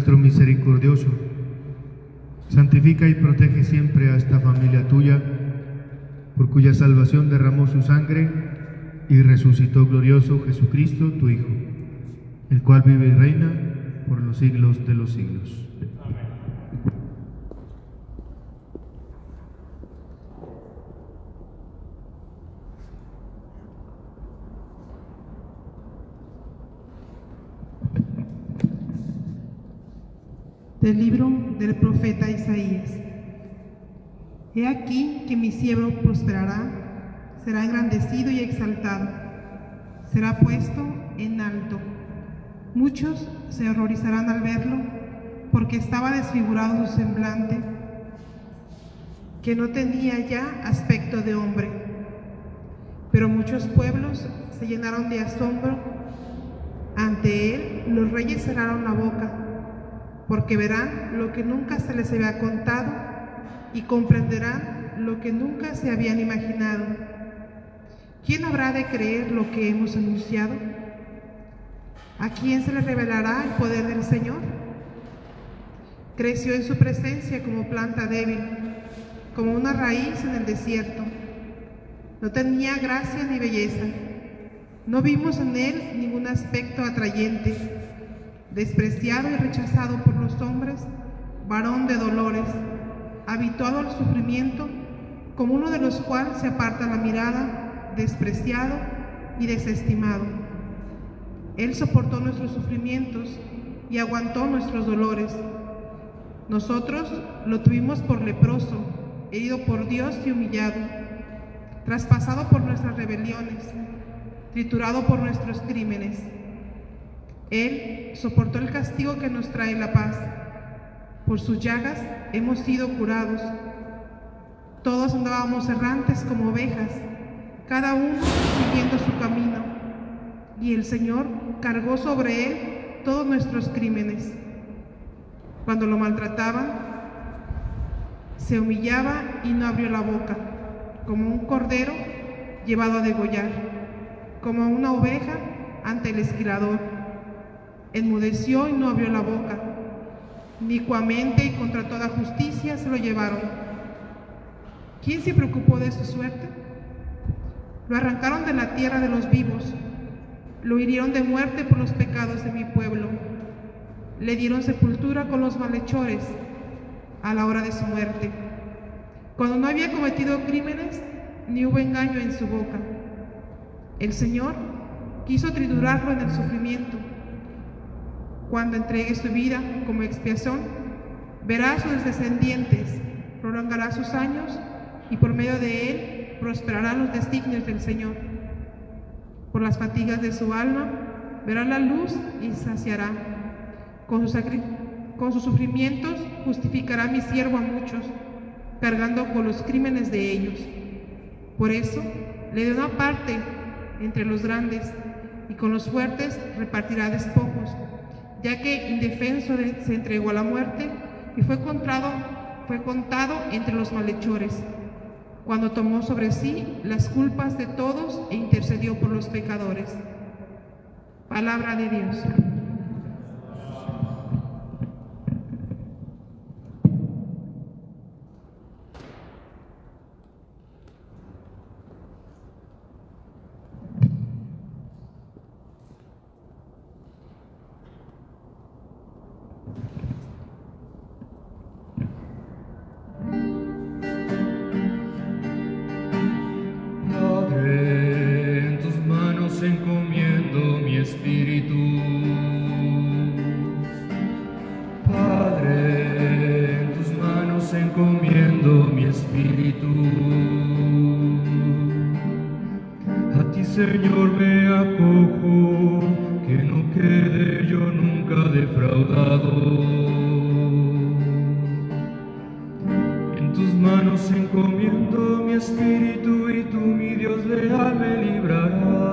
nuestro misericordioso, santifica y protege siempre a esta familia tuya, por cuya salvación derramó su sangre y resucitó glorioso Jesucristo, tu Hijo, el cual vive y reina por los siglos de los siglos. Del libro del profeta Isaías. He aquí que mi siervo prosperará, será engrandecido y exaltado, será puesto en alto. Muchos se horrorizarán al verlo, porque estaba desfigurado su semblante, que no tenía ya aspecto de hombre. Pero muchos pueblos se llenaron de asombro. Ante él los reyes cerraron la boca, porque verán lo que nunca se les había contado y comprenderán lo que nunca se habían imaginado. ¿Quién habrá de creer lo que hemos anunciado? ¿A quién se le revelará el poder del Señor? Creció en su presencia como planta débil, como una raíz en el desierto. No tenía gracia ni belleza. No vimos en él ningún aspecto atrayente. Despreciado y rechazado por los hombres, varón de dolores, habituado al sufrimiento, como uno de los cuales se aparta la mirada, despreciado y desestimado. Él soportó nuestros sufrimientos y aguantó nuestros dolores. Nosotros lo tuvimos por leproso, herido por Dios y humillado, traspasado por nuestras rebeliones, triturado por nuestros crímenes. Él soportó el castigo que nos trae la paz. Por sus llagas hemos sido curados. Todos andábamos errantes como ovejas, cada uno siguiendo su camino, y el Señor cargó sobre él todos nuestros crímenes. Cuando lo maltrataban, se humillaba y no abrió la boca, como un cordero llevado a degollar, como una oveja ante el esquilador. Enmudeció y no abrió la boca. Inicuamente y contra toda justicia se lo llevaron. ¿Quién se preocupó de su suerte? Lo arrancaron de la tierra de los vivos. Lo hirieron de muerte por los pecados de mi pueblo. Le dieron sepultura con los malhechores a la hora de su muerte, cuando no había cometido crímenes ni hubo engaño en su boca. El Señor quiso triturarlo en el sufrimiento. Cuando entregue su vida como expiación, verá a sus descendientes, prolongará sus años y por medio de él prosperarán los designios del Señor. Por las fatigas de su alma verá la luz y saciará. Con sus sufrimientos justificará mi siervo a muchos, cargando con los crímenes de ellos. Por eso le dio una parte entre los grandes y con los fuertes repartirá despojos, ya que indefenso se entregó a la muerte y fue contado entre los malhechores, cuando tomó sobre sí las culpas de todos e intercedió por los pecadores. Palabra de Dios. Encomiendo mi espíritu. Padre, en tus manos encomiendo mi espíritu. A ti, Señor, me acojo, que no quede yo nunca defraudado. En tus manos encomiendo mi espíritu y tú, mi Dios leal, me librarás.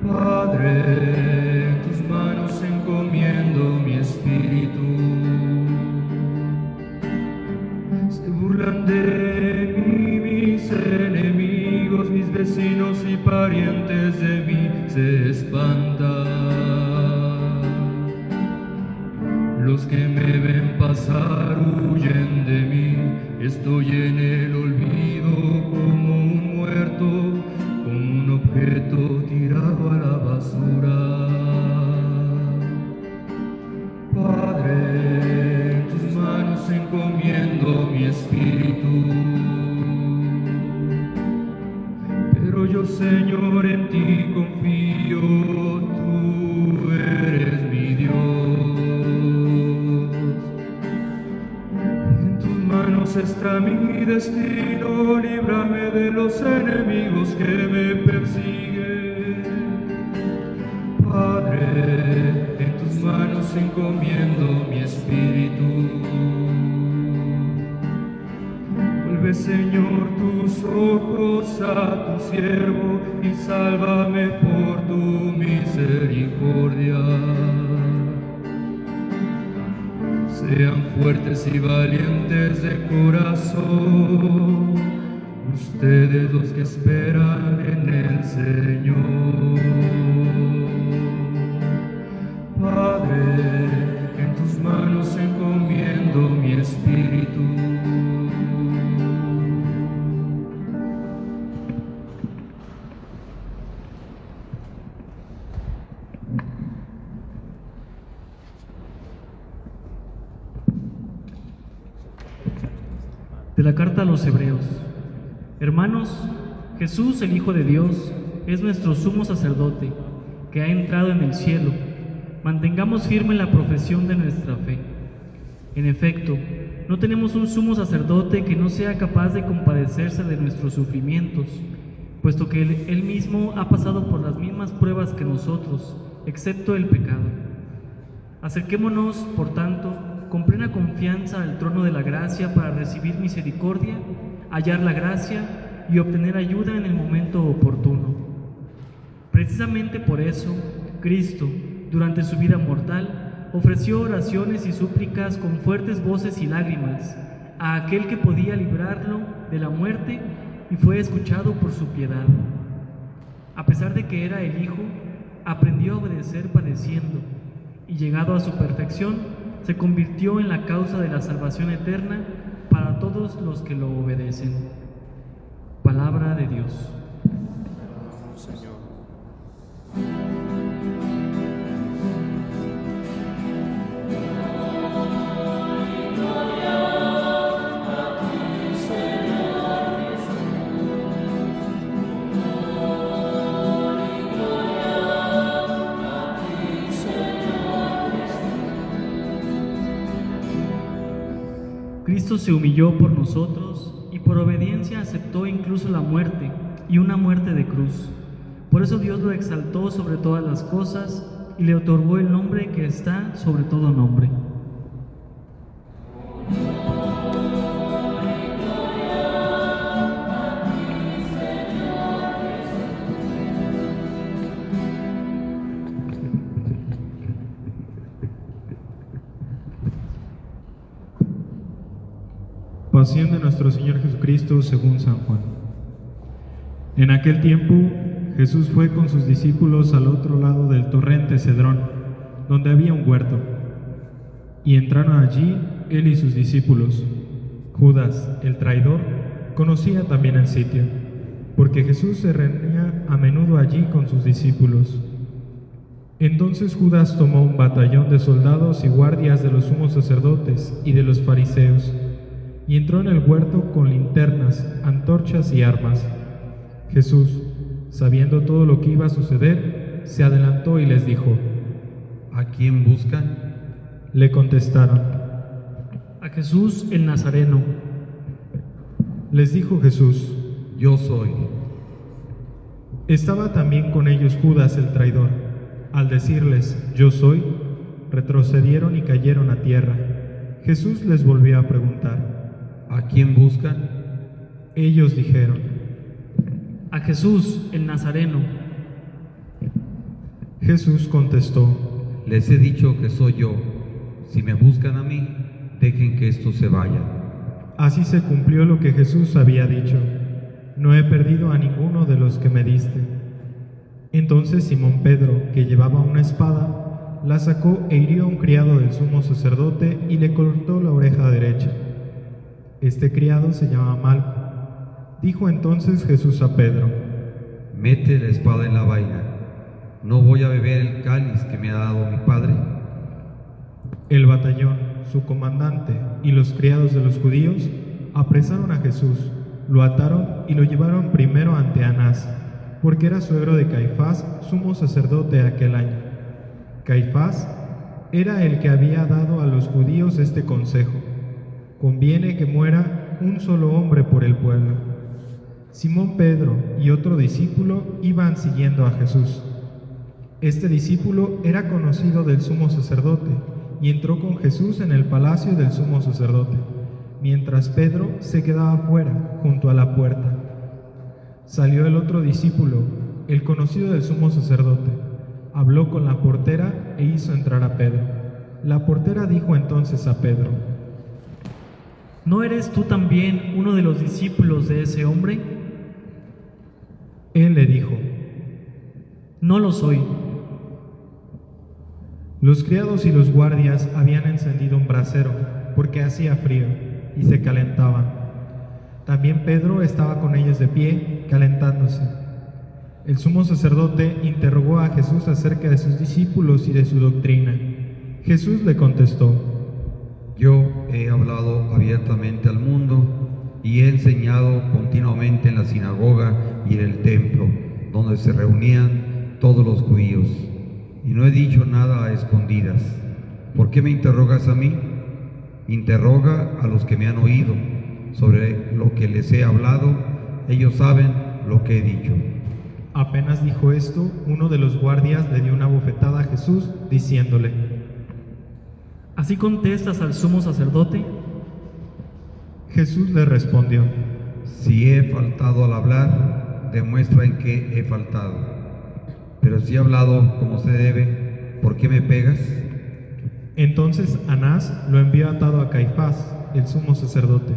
Padre, en tus manos encomiendo mi espíritu. Se burlan de mí mis enemigos, mis vecinos y parientes de mí se espantan. los que me ven pasar huyen de mí. Estoy en el olvido como un muerto, como un objeto tirado a la basura. Padre, en tus manos encomiendo mi espíritu. Pero yo, Señor, en ti confío, tú eres mi Dios. En tus manos está mi destino, líbrame de los enemigos que me persiguen. Padre, en tus manos encomiendo mi espíritu. Vuelve, Señor, tus ojos a tu siervo y sálvame por tu misericordia. Sean fuertes y valientes de corazón, ustedes los que esperan en el Señor. Padre, en tus manos encomiendo mi espíritu. De la carta a los Hebreos. Hermanos, Jesús, el Hijo de Dios, es nuestro sumo sacerdote, que ha entrado en el cielo. Mantengamos firme la profesión de nuestra fe. En efecto, no tenemos un sumo sacerdote que no sea capaz de compadecerse de nuestros sufrimientos, puesto que Él mismo ha pasado por las mismas pruebas que nosotros, excepto el pecado. Acerquémonos, por tanto, con plena confianza al trono de la gracia para recibir misericordia, hallar la gracia y obtener ayuda en el momento oportuno. Precisamente por eso, Cristo, durante su vida mortal, ofreció oraciones y súplicas con fuertes voces y lágrimas a aquel que podía librarlo de la muerte y fue escuchado por su piedad. A pesar de que era el Hijo, aprendió a obedecer padeciendo y, llegado a su perfección, se convirtió en la causa de la salvación eterna para todos los que lo obedecen. Palabra de Dios. Señor. Cristo se humilló por nosotros y por obediencia aceptó incluso la muerte, y una muerte de cruz. Por eso Dios lo exaltó sobre todas las cosas y le otorgó el nombre que está sobre todo nombre. Pasión de nuestro Señor Jesucristo según San Juan. En aquel tiempo, Jesús fue con sus discípulos al otro lado del torrente Cedrón, donde había un huerto. Y entraron allí él y sus discípulos. Judas, el traidor, conocía también el sitio, porque Jesús se reunía a menudo allí con sus discípulos. Entonces Judas tomó un batallón de soldados y guardias de los sumos sacerdotes y de los fariseos, y entró en el huerto con linternas, antorchas y armas. Jesús, sabiendo todo lo que iba a suceder, se adelantó y les dijo: ¿A quién buscan? Le contestaron: A Jesús el Nazareno. Les dijo Jesús: Yo soy. Estaba también con ellos Judas el traidor. Al decirles: Yo soy, retrocedieron y cayeron a tierra. Jesús les volvió a preguntar: ¿A quién buscan? Ellos dijeron: A Jesús el Nazareno. Jesús contestó: Les he dicho que soy yo. Si me buscan a mí, dejen que estos se vayan. Así se cumplió lo que Jesús había dicho: No he perdido a ninguno de los que me diste. Entonces Simón Pedro, que llevaba una espada, la sacó e hirió a un criado del sumo sacerdote y le cortó la oreja derecha. Este criado se llamaba Malco. Dijo entonces Jesús a Pedro: Mete la espada en la vaina. ¿No voy a beber el cáliz que me ha dado mi padre? El batallón, su comandante y los criados de los judíos apresaron a Jesús, lo ataron y lo llevaron primero ante Anás, porque era suegro de Caifás, sumo sacerdote aquel año. Caifás era el que había dado a los judíos este consejo: conviene que muera un solo hombre por el pueblo. Simón Pedro y otro discípulo iban siguiendo a Jesús. Este discípulo era conocido del sumo sacerdote y entró con Jesús en el palacio del sumo sacerdote, mientras Pedro se quedaba fuera, junto a la puerta. Salió el otro discípulo, el conocido del sumo sacerdote, habló con la portera e hizo entrar a Pedro. La portera dijo entonces a Pedro: ¿No eres tú también uno de los discípulos de ese hombre? Él le dijo: No lo soy. Los criados y los guardias habían encendido un brasero, porque hacía frío, y se calentaban. También Pedro estaba con ellos de pie, calentándose. El sumo sacerdote interrogó a Jesús acerca de sus discípulos y de su doctrina. Jesús le contestó: Yo he hablado abiertamente al mundo y he enseñado continuamente en la sinagoga y en el templo, donde se reunían todos los judíos, y no he dicho nada a escondidas. ¿Por qué me interrogas a mí? Interroga a los que me han oído. Sobre lo que les he hablado, ellos saben lo que he dicho. Apenas dijo esto, uno de los guardias le dio una bofetada a Jesús, diciéndole: ¿Así contestas al sumo sacerdote? Jesús le respondió: Si he faltado al hablar, demuestra en qué he faltado. Pero si he hablado como se debe, ¿por qué me pegas? Entonces Anás lo envió atado a Caifás, el sumo sacerdote.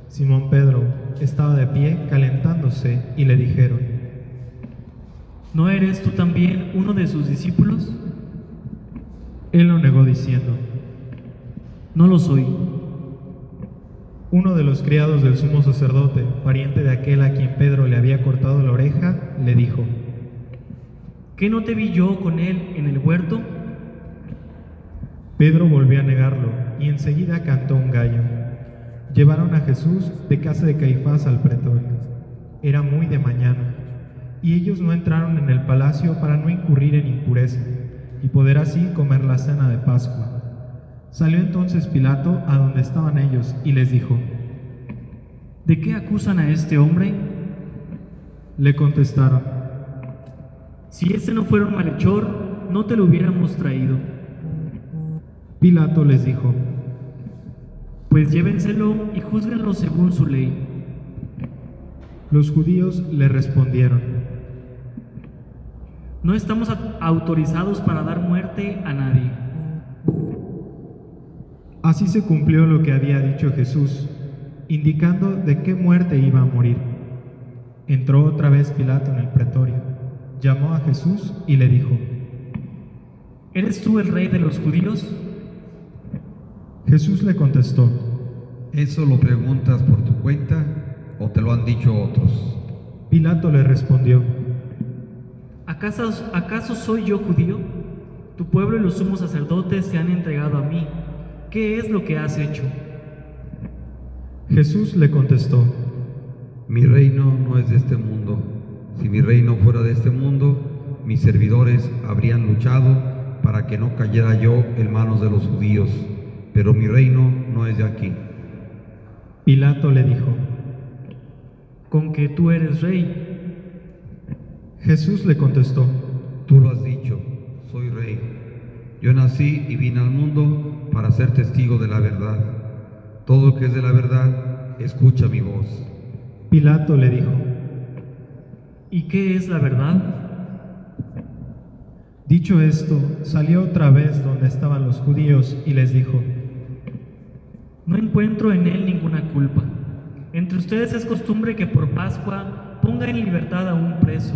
Simón Pedro estaba de pie calentándose y le dijeron: ¿No eres tú también uno de sus discípulos? Él lo negó diciendo: No lo soy. Uno de los criados del sumo sacerdote, pariente de aquel a quien Pedro le había cortado la oreja, le dijo: ¿Qué no te vi yo con él en el huerto? Pedro volvió a negarlo y enseguida cantó un gallo. Llevaron a Jesús de casa de Caifás al pretorio. Era muy de mañana, y ellos no entraron en el palacio para no incurrir en impureza y poder así comer la cena de Pascua. Salió entonces Pilato a donde estaban ellos y les dijo: ¿De qué acusan a este hombre? Le contestaron: Si este no fuera un malhechor, no te lo hubiéramos traído. Pilato les dijo: Pues llévenselo y júzguenlo según su ley. Los judíos le respondieron: No estamos autorizados para dar muerte a nadie. Así se cumplió lo que había dicho Jesús, indicando de qué muerte iba a morir. Entró otra vez Pilato en el pretorio, llamó a Jesús y le dijo: ¿Eres tú el rey de los judíos? Jesús le contestó: ¿Eso lo preguntas por tu cuenta o te lo han dicho otros? Pilato le respondió: ¿Acaso soy yo judío? Tu pueblo y los sumos sacerdotes se han entregado a mí. ¿Qué es lo que has hecho? Jesús le contestó: Mi reino no es de este mundo. Si mi reino fuera de este mundo, mis servidores habrían luchado para que no cayera yo en manos de los judíos, pero mi reino no es de aquí. Pilato le dijo: ¿Con que tú eres rey? Jesús le contestó: Tú lo has dicho, soy rey. Yo nací y vine al mundo para ser testigo de la verdad. Todo lo que es de la verdad, escucha mi voz. Pilato le dijo: ¿Y qué es la verdad? Dicho esto, salió otra vez donde estaban los judíos y les dijo: No encuentro en él ninguna culpa. Entre ustedes es costumbre que por Pascua ponga en libertad a un preso.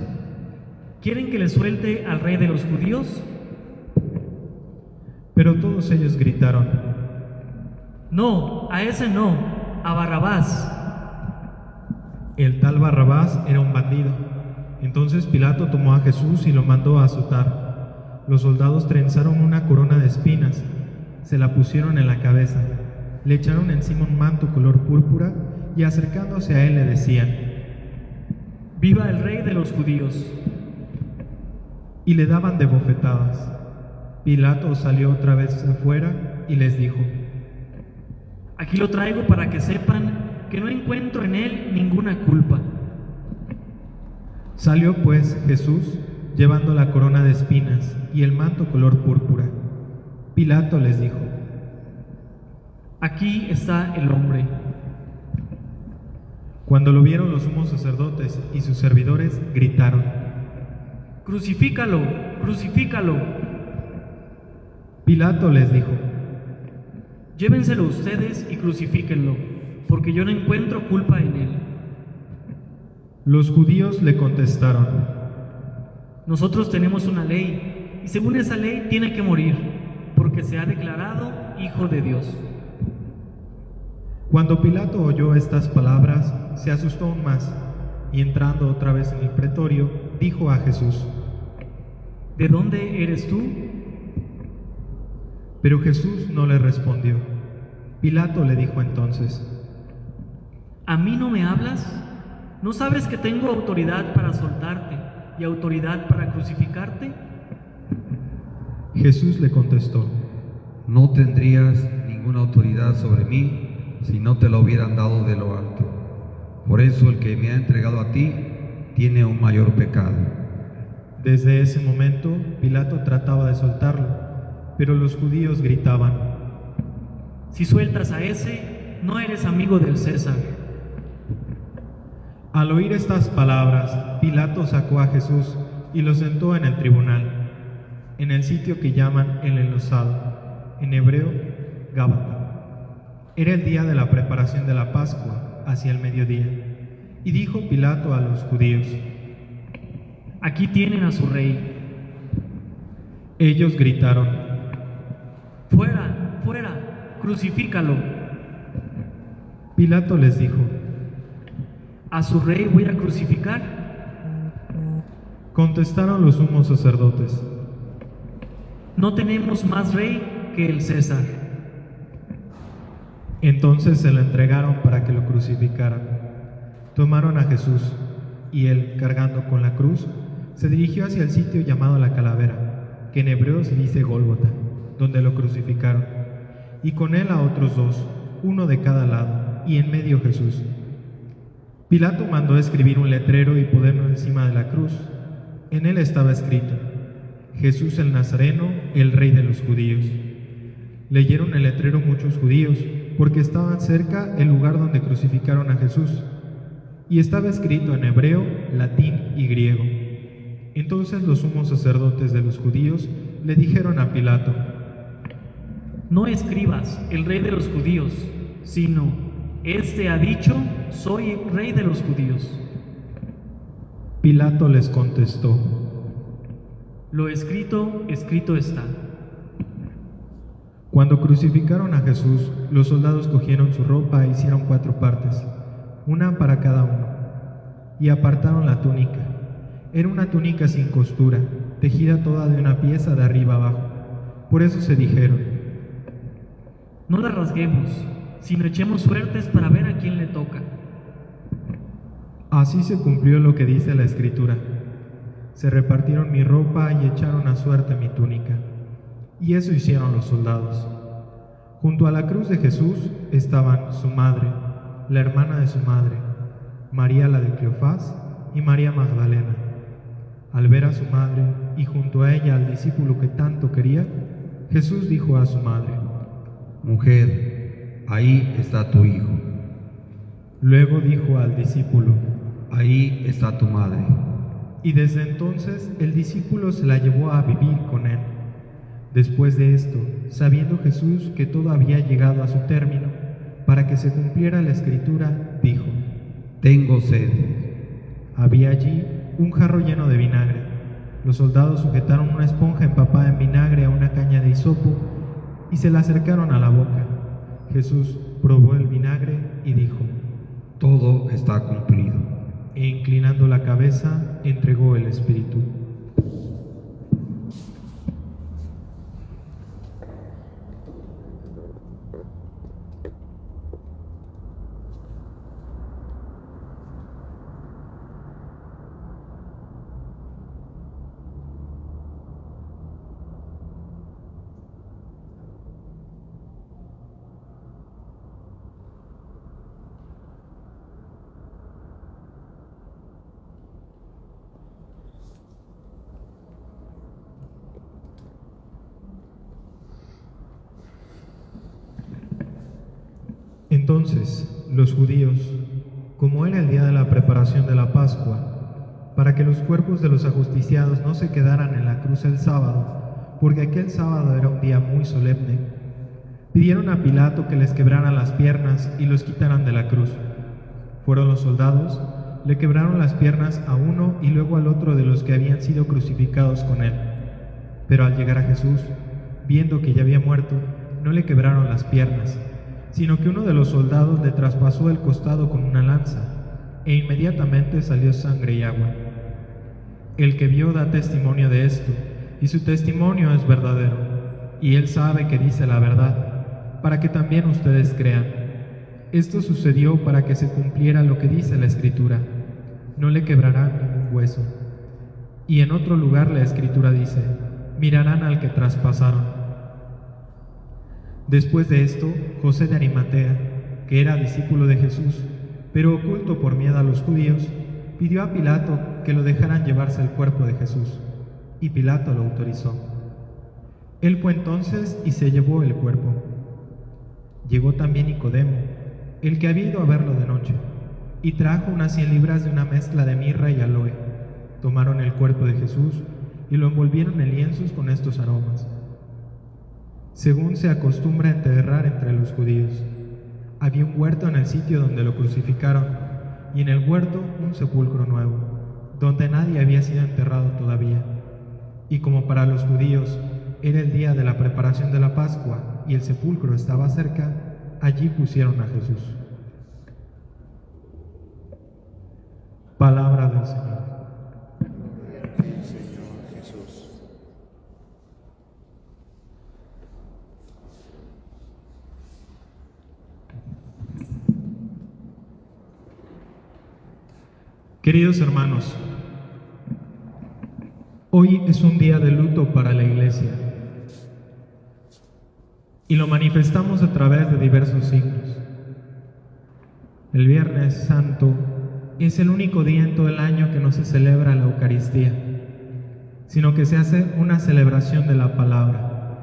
¿Quieren que le suelte al rey de los judíos? Pero todos ellos gritaron: No, a ese no, a Barrabás. el tal Barrabás era un bandido. Entonces Pilato tomó a Jesús y lo mandó a azotar. Los soldados trenzaron una corona de espinas, se la pusieron en la cabeza, le echaron encima un manto color púrpura y acercándose a él le decían: ¡Viva el Rey de los judíos! Y le daban de bofetadas. Pilato salió otra vez afuera y les dijo: Aquí lo traigo para que sepan que no encuentro en él ninguna culpa. Salió pues Jesús llevando la corona de espinas y el manto color púrpura. Pilato les dijo: Aquí está el hombre. Cuando lo vieron los sumos sacerdotes y sus servidores, gritaron: ¡Crucifícalo! ¡Crucifícalo! Pilato les dijo: Llévenselo ustedes y crucifíquenlo, porque yo no encuentro culpa en él. Los judíos le contestaron: Nosotros tenemos una ley, y según esa ley tiene que morir, porque se ha declarado Hijo de Dios. Cuando Pilato oyó estas palabras, se asustó aún más, y entrando otra vez en el pretorio, dijo a Jesús: ¿De dónde eres tú? Pero Jesús no le respondió. Pilato le dijo entonces: ¿A mí no me hablas? ¿No sabes que tengo autoridad para soltarte y autoridad para crucificarte? Jesús le contestó: No tendrías ninguna autoridad sobre mí si no te la hubieran dado de lo alto. Por eso el que me ha entregado a ti tiene un mayor pecado. Desde ese momento, Pilato trataba de soltarlo, pero los judíos gritaban: Si sueltas a ese, no eres amigo del César. Al oír estas palabras, Pilato sacó a Jesús y lo sentó en el tribunal, en el sitio que llaman el Enlosado, en hebreo, Gábata. Era el día de la preparación de la Pascua, hacia el mediodía, y dijo Pilato a los judíos: Aquí tienen a su rey. Ellos gritaron: ¡Fuera, fuera! ¡Crucifícalo! Pilato les dijo: ¿A su rey voy a crucificar? Contestaron los sumos sacerdotes: No tenemos más rey que el César. Entonces se lo entregaron para que lo crucificaran. Tomaron a Jesús, y él, cargando con la cruz, se dirigió hacia el sitio llamado la Calavera, que en hebreo se dice Gólgota, donde lo crucificaron, y con él a otros dos, uno de cada lado, y en medio Jesús. Pilato mandó escribir un letrero y ponerlo encima de la cruz. En él estaba escrito: Jesús el Nazareno, el Rey de los judíos. Leyeron el letrero muchos judíos, porque estaban cerca el lugar donde crucificaron a Jesús, y estaba escrito en hebreo, latín y griego. Entonces los sumos sacerdotes de los judíos le dijeron a Pilato: No escribas el Rey de los judíos, sino: Este ha dicho, soy Rey de los judíos. Pilato les contestó: Lo escrito, escrito está. Cuando crucificaron a Jesús, los soldados cogieron su ropa e hicieron 4 partes, una para cada uno, y apartaron la túnica. Era una túnica sin costura, tejida toda de una pieza de arriba abajo. Por eso se dijeron: No la rasguemos, sino echemos suertes para ver a quién le toca. Así se cumplió lo que dice la Escritura: se repartieron mi ropa y echaron a suerte mi túnica. Y eso hicieron los soldados. Junto a la cruz de Jesús estaban su madre, la hermana de su madre, María la de Cleofás y María Magdalena. Al ver a su madre y junto a ella al discípulo que tanto quería, Jesús dijo a su madre: Mujer, ahí está tu hijo. Luego dijo al discípulo: Ahí está tu madre. Y desde entonces el discípulo se la llevó a vivir con él. Después de esto, sabiendo Jesús que todo había llegado a su término, para que se cumpliera la Escritura, dijo: Tengo sed. Había allí un jarro lleno de vinagre. Los soldados sujetaron una esponja empapada en vinagre a una caña de hisopo y se la acercaron a la boca. Jesús probó el vinagre y dijo: todo está cumplido. E inclinando la cabeza, entregó el espíritu. Entonces los judíos, como era el día de la preparación de la Pascua, para que los cuerpos de los ajusticiados no se quedaran en la cruz el sábado, porque aquel sábado era un día muy solemne, pidieron a Pilato que les quebraran las piernas y los quitaran de la cruz. Fueron los soldados, le quebraron las piernas a uno y luego al otro de los que habían sido crucificados con él. Pero al llegar a Jesús, viendo que ya había muerto, no le quebraron las piernas, sino que uno de los soldados le traspasó el costado con una lanza, e inmediatamente salió sangre y agua. El que vio da testimonio de esto, y su testimonio es verdadero, y él sabe que dice la verdad, para que también ustedes crean. Esto sucedió para que se cumpliera lo que dice la Escritura: no le quebrarán ningún hueso. Y en otro lugar la Escritura dice: mirarán al que traspasaron. Después de esto, José de Arimatea, que era discípulo de Jesús, pero oculto por miedo a los judíos, pidió a Pilato que lo dejaran llevarse el cuerpo de Jesús, y Pilato lo autorizó. Él fue entonces y se llevó el cuerpo. Llegó también Nicodemo, el que había ido a verlo de noche, y trajo unas 100 libras de una mezcla de mirra y aloe. Tomaron el cuerpo de Jesús y lo envolvieron en lienzos con estos aromas, según se acostumbra enterrar entre los judíos. Había un huerto en el sitio donde lo crucificaron, y en el huerto un sepulcro nuevo, donde nadie había sido enterrado todavía. Y como para los judíos era el día de la preparación de la Pascua y el sepulcro estaba cerca, allí pusieron a Jesús. Palabra del Señor. Queridos hermanos, hoy es un día de luto para la Iglesia y lo manifestamos a través de diversos signos. El Viernes Santo es el único día en todo el año que no se celebra la Eucaristía, sino que se hace una celebración de la palabra.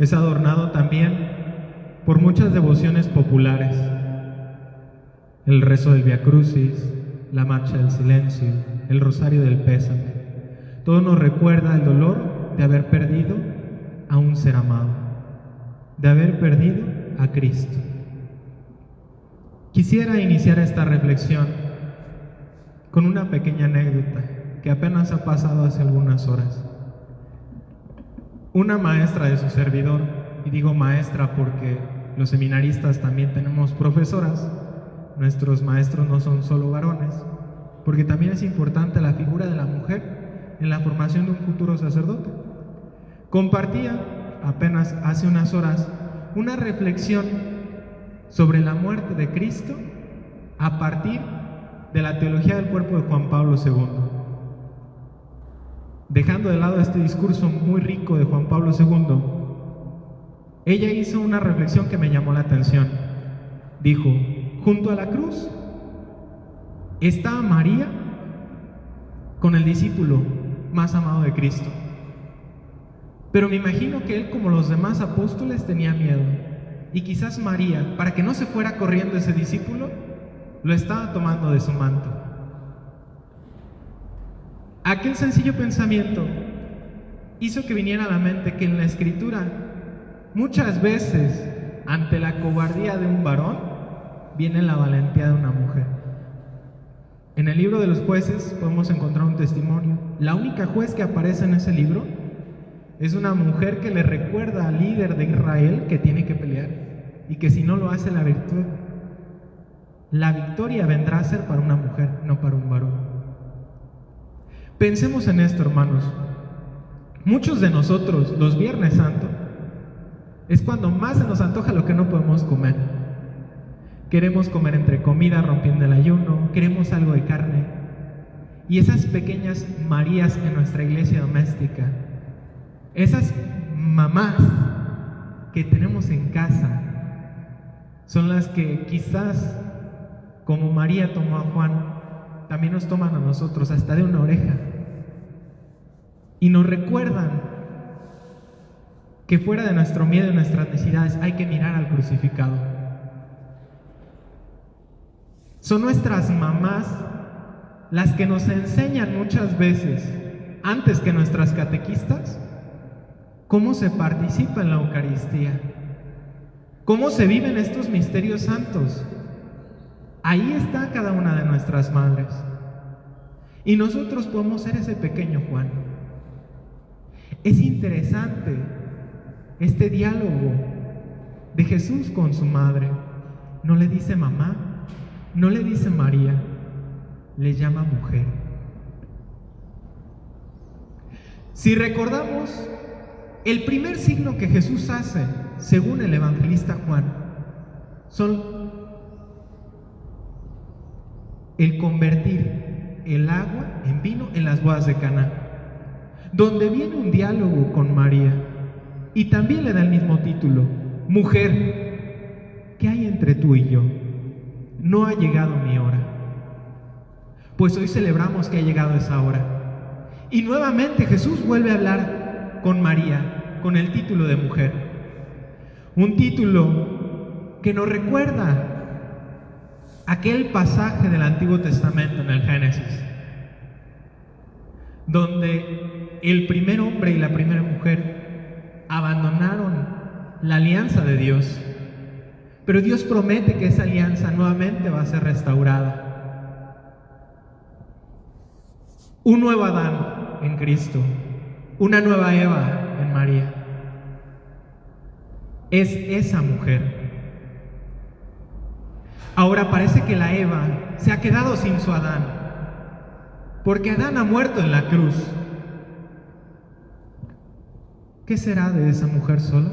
Es adornado también por muchas devociones populares: el rezo del Via Crucis, la marcha del silencio, el rosario del pésame. Todo nos recuerda el dolor de haber perdido a un ser amado, de haber perdido a Cristo. Quisiera iniciar esta reflexión con una pequeña anécdota que apenas ha pasado hace algunas horas. Una maestra de su servidor, y digo maestra porque los seminaristas también tenemos profesoras, nuestros maestros no son solo varones, porque también es importante la figura de la mujer en la formación de un futuro sacerdote. Compartía apenas hace unas horas una reflexión sobre la muerte de Cristo a partir de la teología del cuerpo de Juan Pablo II. Dejando de lado este discurso muy rico de Juan Pablo II, ella hizo una reflexión que me llamó la atención. Dijo: junto a la cruz está María con el discípulo más amado de Cristo. Pero me imagino que él, como los demás apóstoles, tenía miedo. Y quizás María, para que no se fuera corriendo ese discípulo, lo estaba tomando de su manto. Aquel sencillo pensamiento hizo que viniera a la mente que en la Escritura, muchas veces, ante la cobardía de un varón, viene la valentía de una mujer. En el libro de los jueces podemos encontrar un testimonio. La única juez que aparece en ese libro Es una mujer que le recuerda al líder de Israel que tiene que pelear y que si no lo hace la victoria vendrá a ser para una mujer, no para un varón. Pensemos en esto, hermanos. Muchos de nosotros, los Viernes Santo, es cuando más se nos antoja lo que no podemos comer. Queremos comer entre comida, rompiendo el ayuno, queremos algo de carne. Y esas pequeñas Marías en nuestra iglesia doméstica, esas mamás que tenemos en casa, son las que quizás, como María tomó a Juan, también nos toman a nosotros hasta de una oreja. Y nos recuerdan que fuera de nuestro miedo y nuestras necesidades hay que mirar al crucificado. Son nuestras mamás las que nos enseñan muchas veces, antes que nuestras catequistas, cómo se participa en la Eucaristía, cómo se viven estos misterios santos. Ahí está cada una de nuestras madres. Y nosotros podemos ser ese pequeño Juan. Es interesante este diálogo de Jesús con su madre. No le dice mamá, no le dice María, le llama mujer. Si recordamos, el primer signo que Jesús hace, según el evangelista Juan, son el convertir el agua en vino en las bodas de Caná, donde viene un diálogo con María y también le da el mismo título: mujer, ¿qué hay entre tú y yo? No ha llegado mi hora. Pues hoy celebramos que ha llegado esa hora. Y nuevamente Jesús vuelve a hablar con María con el título de mujer, un título que nos recuerda aquel pasaje del Antiguo Testamento en el Génesis, donde el primer hombre y la primera mujer abandonaron la alianza de Dios, pero Dios promete que esa alianza nuevamente va a ser restaurada. Un nuevo Adán en Cristo, una nueva Eva en María. Es esa mujer. Ahora parece que la Eva se ha quedado sin su Adán, porque Adán ha muerto en la cruz. ¿Qué será de esa mujer sola?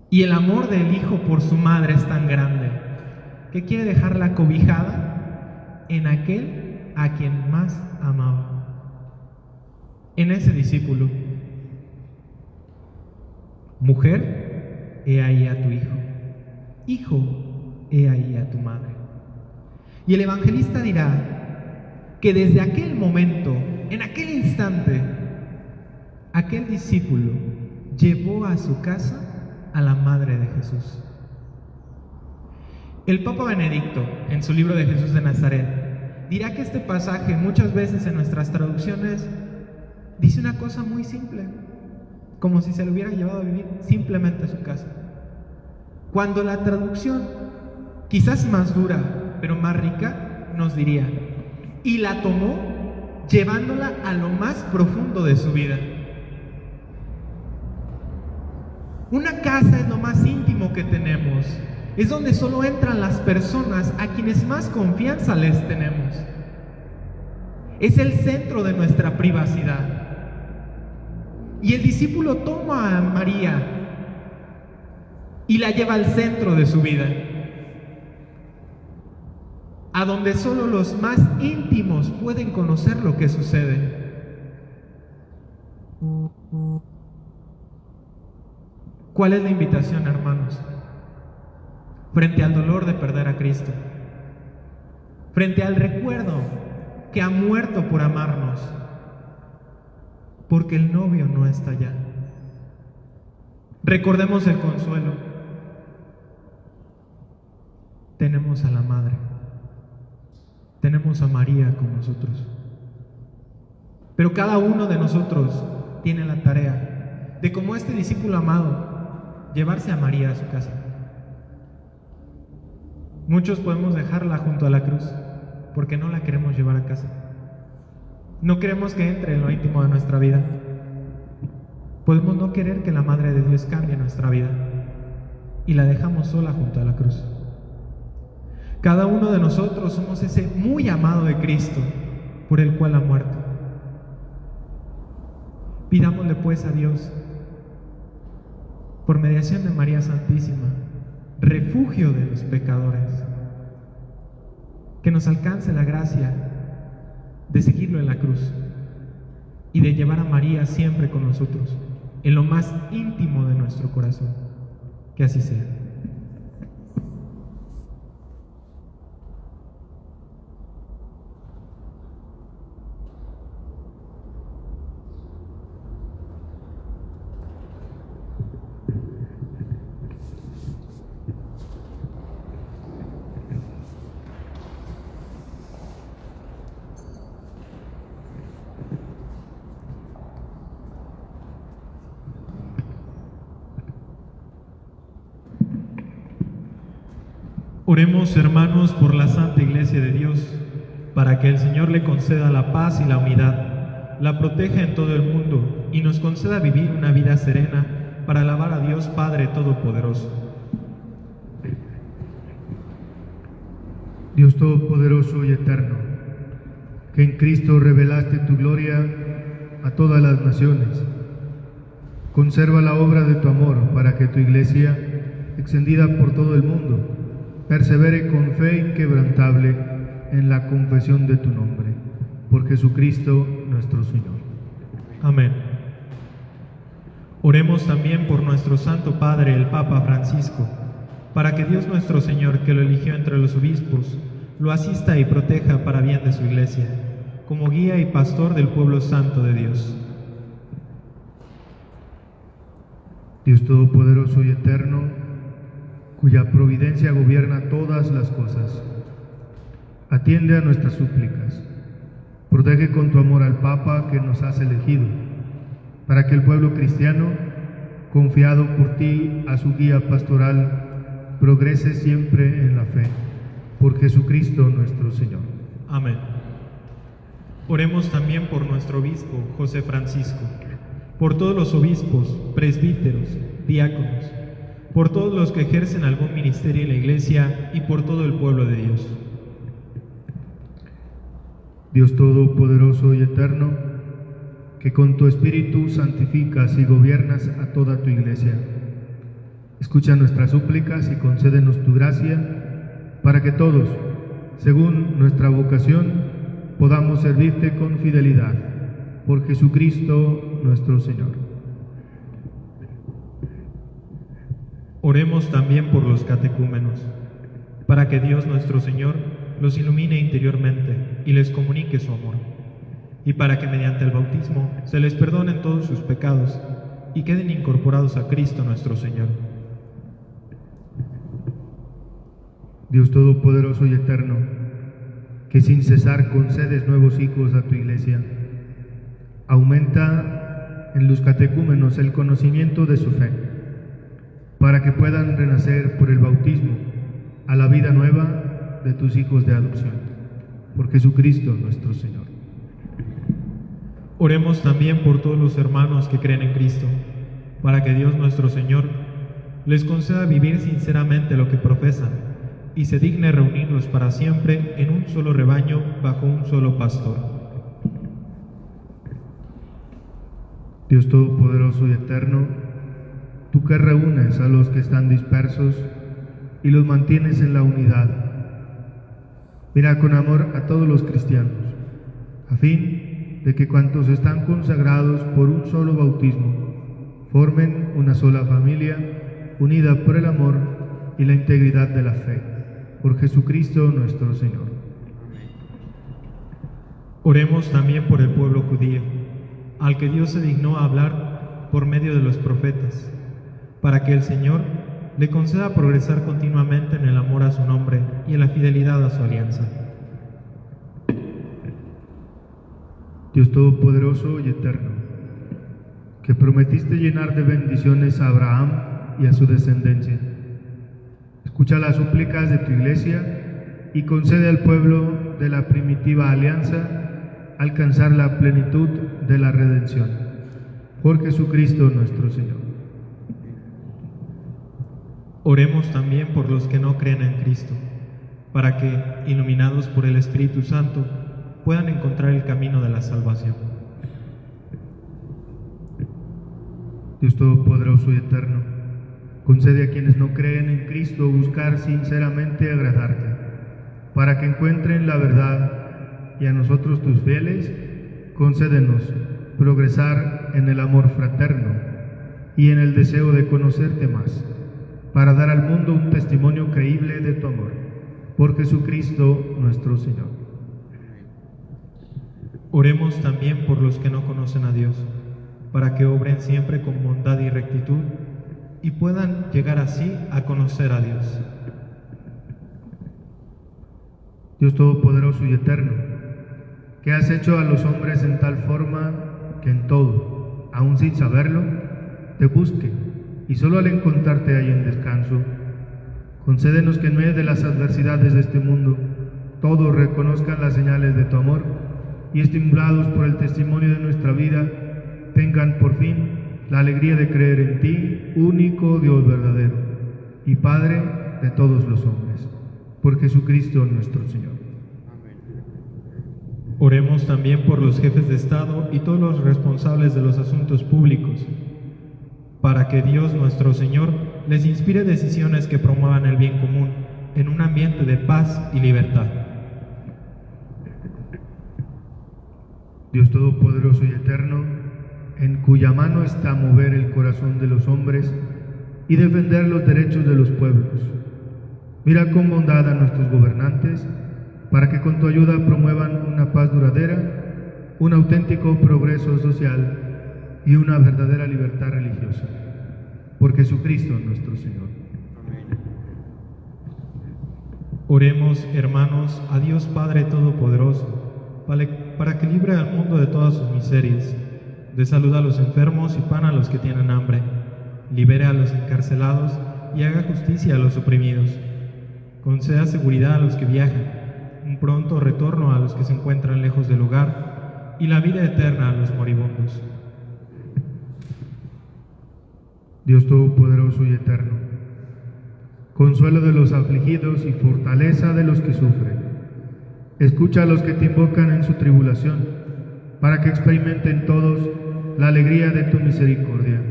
Y el amor del hijo por su madre es tan grande que quiere dejarla cobijada en aquel a quien más amaba, en ese discípulo. Mujer, he ahí a tu hijo. Hijo, he ahí a tu madre. Y el evangelista dirá que desde aquel momento, en aquel instante, aquel discípulo llevó a su casa a la madre de Jesús. El Papa Benedicto, en su libro de Jesús de Nazaret, dirá que este pasaje muchas veces en nuestras traducciones dice una cosa muy simple, como si se lo hubiera llevado a vivir simplemente a su casa. Cuando la traducción, quizás más dura, pero más rica, nos diría: y la tomó llevándola a lo más profundo de su vida. Una casa es lo más íntimo que tenemos. Es donde solo entran las personas a quienes más confianza les tenemos. Es el centro de nuestra privacidad. Y el discípulo toma a María y la lleva al centro de su vida, a donde solo los más íntimos pueden conocer lo que sucede. ¿Cuál es la invitación, hermanos? Frente al dolor de perder a Cristo, frente al recuerdo que ha muerto por amarnos, porque el novio no está allá. Recordemos el consuelo. Tenemos a la Madre, tenemos a María con nosotros, pero cada uno de nosotros tiene la tarea de, como este discípulo amado, llevarse a María a su casa. Muchos podemos dejarla junto a la cruz porque no la queremos llevar a casa. No queremos que entre en lo íntimo de nuestra vida. Podemos no querer que la Madre de Dios cambie nuestra vida y la dejamos sola junto a la cruz. Cada uno de nosotros somos ese muy amado de Cristo por el cual ha muerto. Pidámosle pues a Dios, por mediación de María Santísima, refugio de los pecadores, que nos alcance la gracia de seguirlo en la cruz y de llevar a María siempre con nosotros, en lo más íntimo de nuestro corazón. Que así sea. Oremos, hermanos, por la Santa Iglesia de Dios, para que el Señor le conceda la paz y la unidad, la proteja en todo el mundo y nos conceda vivir una vida serena para alabar a Dios Padre Todopoderoso. Dios Todopoderoso y Eterno, que en Cristo revelaste tu gloria a todas las naciones, conserva la obra de tu amor para que tu Iglesia, extendida por todo el mundo, persevere con fe inquebrantable en la confesión de tu nombre, por Jesucristo nuestro Señor. Amén. Oremos también por nuestro Santo Padre, el Papa Francisco, para que Dios nuestro Señor, que lo eligió entre los obispos, lo asista y proteja para bien de su Iglesia, como guía y pastor del pueblo santo de Dios. Dios Todopoderoso y Eterno, cuya providencia gobierna todas las cosas, atiende a nuestras súplicas. Protege con tu amor al Papa que nos has elegido, para que el pueblo cristiano, confiado por ti a su guía pastoral, progrese siempre en la fe. Por Jesucristo nuestro Señor. Amén. Oremos también por nuestro obispo, José Francisco, por todos los obispos, presbíteros, diáconos, por todos los que ejercen algún ministerio en la Iglesia y por todo el pueblo de Dios. Dios Todopoderoso y Eterno, que con tu Espíritu santificas y gobiernas a toda tu Iglesia, escucha nuestras súplicas y concédenos tu gracia, para que todos, según nuestra vocación, podamos servirte con fidelidad. Por Jesucristo nuestro Señor. Oremos también por los catecúmenos, para que Dios nuestro Señor los ilumine interiormente y les comunique su amor, y para que mediante el bautismo se les perdonen todos sus pecados y queden incorporados a Cristo nuestro Señor. Dios Todopoderoso y Eterno, que sin cesar concedes nuevos hijos a tu Iglesia, aumenta en los catecúmenos el conocimiento de su fe, para que puedan renacer por el bautismo a la vida nueva de tus hijos de adopción. Por Jesucristo nuestro Señor. Oremos también por todos los hermanos que creen en Cristo, para que Dios nuestro Señor les conceda vivir sinceramente lo que profesan y se digne reunirlos para siempre en un solo rebaño bajo un solo pastor. Dios Todopoderoso y Eterno, tú que reúnes a los que están dispersos y los mantienes en la unidad, mira con amor a todos los cristianos, a fin de que cuantos están consagrados por un solo bautismo, formen una sola familia, unida por el amor y la integridad de la fe, por Jesucristo nuestro Señor. Oremos también por el pueblo judío, al que Dios se dignó a hablar por medio de los profetas, para que el Señor le conceda progresar continuamente en el amor a su nombre y en la fidelidad a su alianza. Dios Todopoderoso y Eterno, que prometiste llenar de bendiciones a Abraham y a su descendencia, escucha las súplicas de tu Iglesia y concede al pueblo de la primitiva alianza alcanzar la plenitud de la redención. por Jesucristo nuestro Señor. Oremos también por los que no creen en Cristo, para que, iluminados por el Espíritu Santo, puedan encontrar el camino de la salvación. Dios Todopoderoso y Eterno, concede a quienes no creen en Cristo buscar sinceramente agradarte, para que encuentren la verdad, y a nosotros tus fieles, concédenos progresar en el amor fraterno y en el deseo de conocerte más, para dar al mundo un testimonio creíble de tu amor, por Jesucristo nuestro Señor. Oremos también por los que no conocen a Dios, para que obren siempre con bondad y rectitud y puedan llegar así a conocer a Dios. Dios Todopoderoso y Eterno, que has hecho a los hombres en tal forma que en todo, aun sin saberlo, te busquen y solo al encontrarte hallen descanso, concédenos que en medio de las adversidades de este mundo, todos reconozcan las señales de tu amor y estimulados por el testimonio de nuestra vida, tengan por fin la alegría de creer en ti, único Dios verdadero y Padre de todos los hombres, por Jesucristo nuestro Señor. Oremos también por los jefes de Estado y todos los responsables de los asuntos públicos, para que Dios nuestro Señor les inspire decisiones que promuevan el bien común en un ambiente de paz y libertad. Dios Todopoderoso y Eterno, en cuya mano está mover el corazón de los hombres y defender los derechos de los pueblos, mira con bondad a nuestros gobernantes, para que con tu ayuda promuevan una paz duradera, un auténtico progreso social y una verdadera libertad religiosa. Por Jesucristo nuestro Señor. Oremos, hermanos, a Dios Padre Todopoderoso, para que libre al mundo de todas sus miserias, dé salud a los enfermos y pan a los que tienen hambre, libere a los encarcelados y haga justicia a los oprimidos, conceda seguridad a los que viajan, un pronto retorno a los que se encuentran lejos del hogar y la vida eterna a los moribundos. Dios Todopoderoso y Eterno, consuelo de los afligidos y fortaleza de los que sufren, escucha a los que te invocan en su tribulación, para que experimenten todos la alegría de tu misericordia,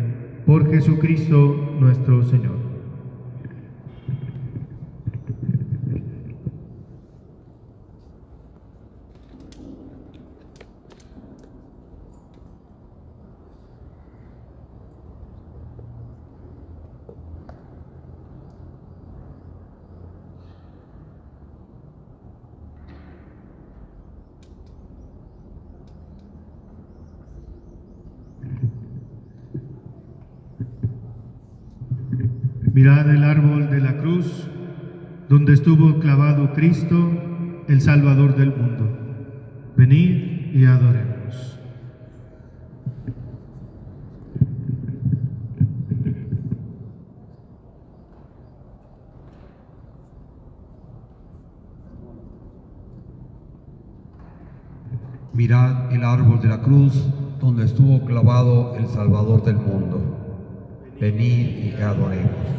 por Jesucristo nuestro Señor. Mirad el árbol de la cruz, donde estuvo clavado Cristo, el Salvador del mundo. Venid y adoremos. Mirad el árbol de la cruz, donde estuvo clavado el Salvador del mundo. Venid y adoremos.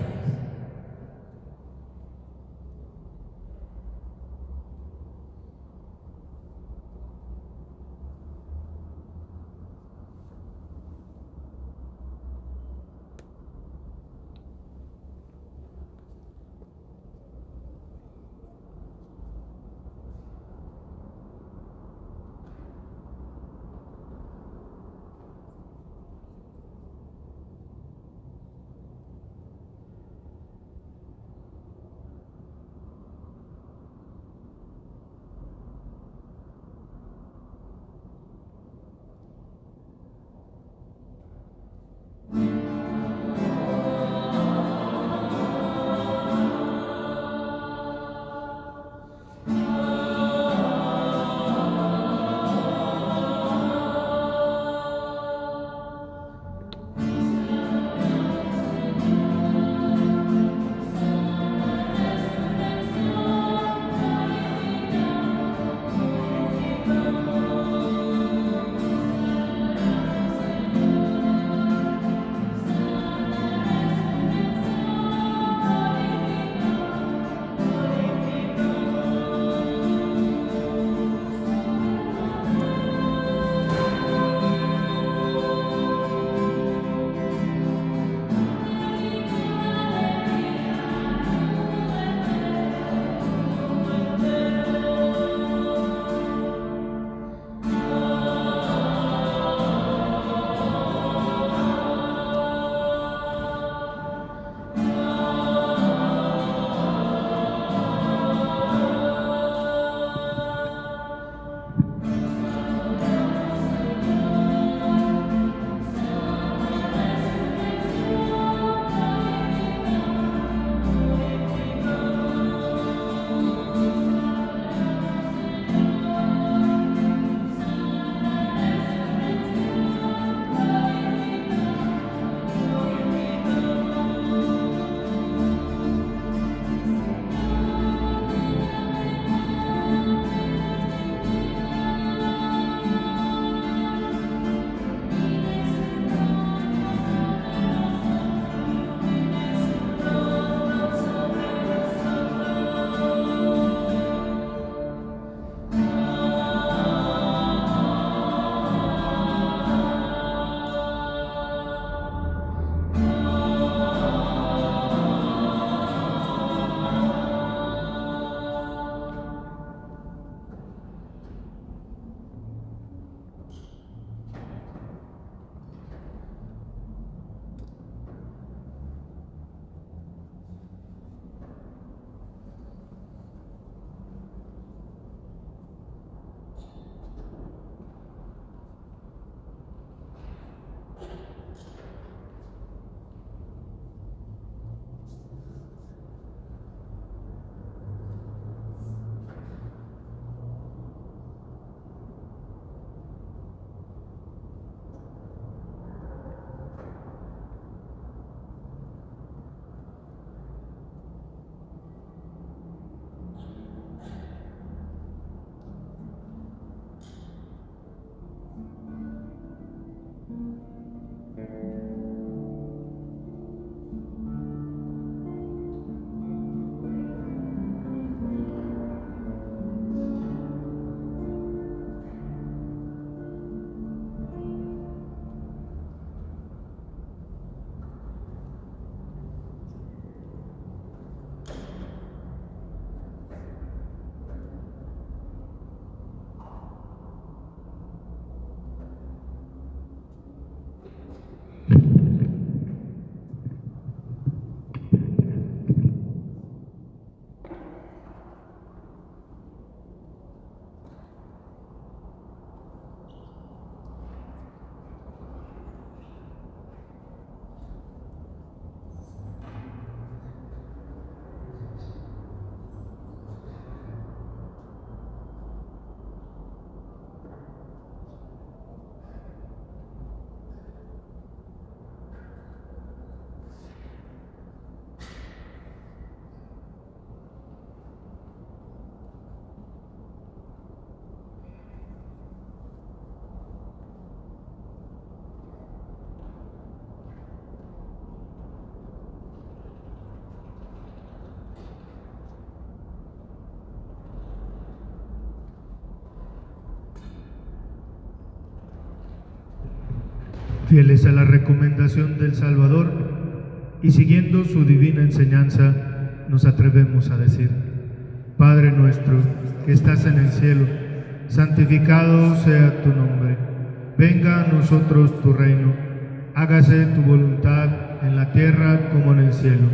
Fieles a la recomendación del Salvador y siguiendo su divina enseñanza, nos atrevemos a decir: Padre nuestro que estás en el cielo, santificado sea tu nombre. Venga a nosotros tu reino. Hágase tu voluntad en la tierra como en el cielo.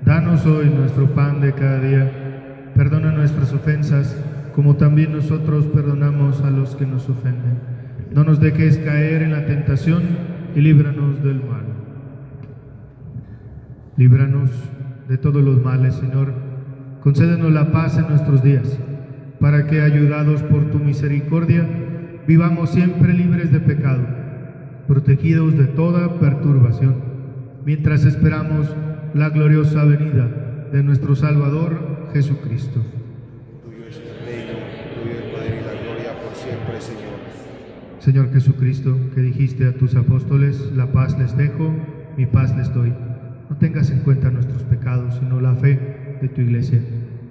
Danos hoy nuestro pan de cada día. Perdona nuestras ofensas, como también nosotros perdonamos a los que nos ofenden. No nos dejes caer en la tentación y líbranos del mal. Líbranos de todos los males, Señor. Concédenos la paz en nuestros días, para que, ayudados por tu misericordia, vivamos siempre libres de pecado, protegidos de toda perturbación, mientras esperamos la gloriosa venida de nuestro Salvador Jesucristo. Tuyo es el reino, tuyo el poder y la gloria por siempre, Señor. Señor Jesucristo, que dijiste a tus apóstoles: la paz les dejo, mi paz les doy. No tengas en cuenta nuestros pecados, sino la fe de tu Iglesia.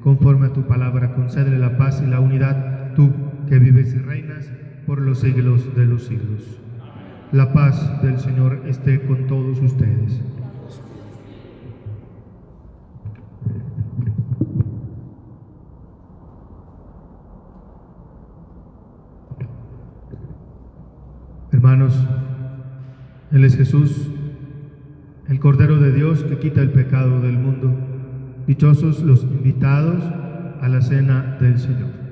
Conforme a tu palabra, concédele la paz y la unidad, tú que vives y reinas por los siglos de los siglos. La paz del Señor esté con todos ustedes. Hermanos, Él es Jesús, el Cordero de Dios que quita el pecado del mundo. Dichosos los invitados a la cena del Señor.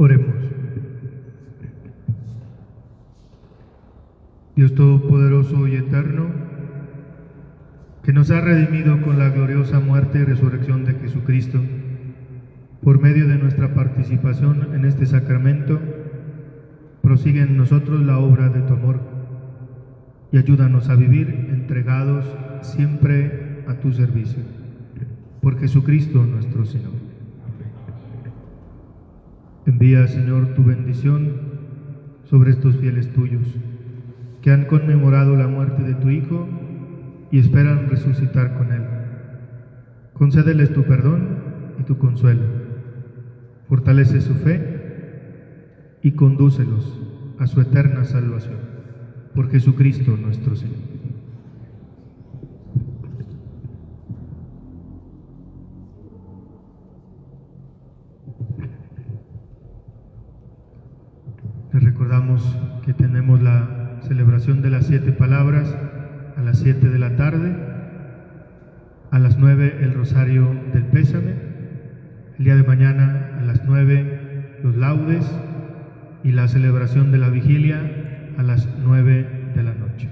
Oremos. Dios Todopoderoso y Eterno, que nos ha redimido con la gloriosa muerte y resurrección de Jesucristo, por medio de nuestra participación en este sacramento, prosigue en nosotros la obra de tu amor y ayúdanos a vivir entregados siempre a tu servicio. Por Jesucristo nuestro Señor. Envía, Señor, tu bendición sobre estos fieles tuyos, que han conmemorado la muerte de tu Hijo y esperan resucitar con él. Concédeles tu perdón y tu consuelo. Fortalece su fe y condúcelos a su eterna salvación. Por Jesucristo nuestro Señor. Les recordamos que tenemos la celebración de las 7 palabras a las 7 de la tarde, a las 9 el rosario del pésame, el día de mañana a las 9 los laudes y la celebración de la vigilia a las 9 de la noche.